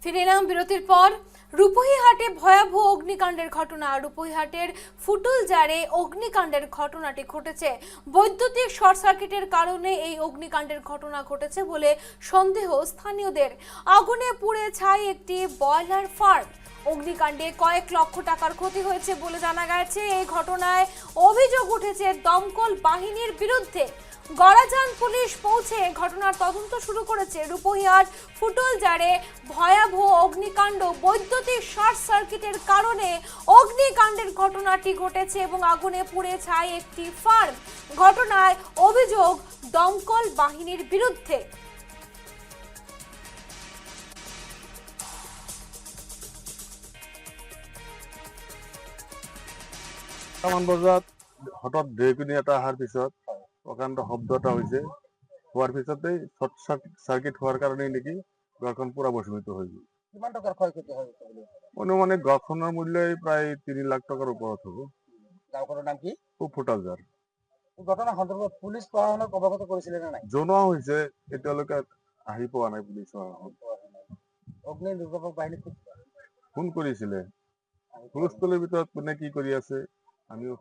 ফিরে এলাম বিরতির পর। রূপহীহাটে ভয়াবহ অগ্নিকাণ্ডের ঘটনা। রূপহীহাটের ফুটুলজারে অগ্নিকাণ্ডের ঘটনাটি ঘটেছে। বৈদ্যুতিক শর্ট সার্কিটের কারণে এই অগ্নিকাণ্ডের ঘটনা ঘটেছে বলে সন্দেহ স্থানীয়দের। আগুনে পুড়ে ছাই একটি ব্রয়লার ফার্ম। অগ্নিকাণ্ডে কয়েক লক্ষ টাকার ক্ষতি হয়েছে বলে জানা গেছে। এই ঘটনায় অভিযোগ উঠেছে দমকল বাহিনীর বিরুদ্ধে। গড়াজান পুলিশ পৌঁছে ঘটনার তদন্ত শুরু করেছে। রূপহীহাট ফুটুলজারে ভয়াবহ অগ্নিকাণ্ড। বৈদ্যুতিক শর্ট সার্কিটের কারণে অগ্নিকাণ্ডের ঘটনাটি ঘটেছে এবং আগুনে পুড়ে ছাই একটি ফার্ম। ঘটনায় অভিযোগ দমকল বাহিনীর বিরুদ্ধে। বজাত হঠাৎ ঢেৰেকনি এটা অহাৰ পিছত প্ৰকাণ্ড শব্দ এটা হৈছে। হোৱাৰ পিছতেই শ্বৰ্ট চাৰ্কিট হোৱাৰ কাৰণেই নেকি ঘৰখন পুৰা ভস্মীভূত হৈ গ'ল। কিমান টকাৰ ক্ষয়ক্ষতি হয় বুলি অনুমানিক ঘৰখনৰ মূল্যই প্ৰায় 3 লাখ টকাৰ ওপৰত হ'ব। গাঁওখনৰ নাম কি? ফুটালজাৰ। এই ঘটনা সন্দৰ্ভত পুলিচ প্ৰশাসনক অৱগত কৰিছিলে নে নাই? জনোৱা হৈছে, এতিয়ালৈকে আহি পোৱা নাই পুলিচ প্ৰশাসন। অগ্নি নিৰ্বাপক বাহিনী ফোন কৰিছিলে, হুলস্থুলৰ ভিতৰত কোনে কি কৰি আছে আমিও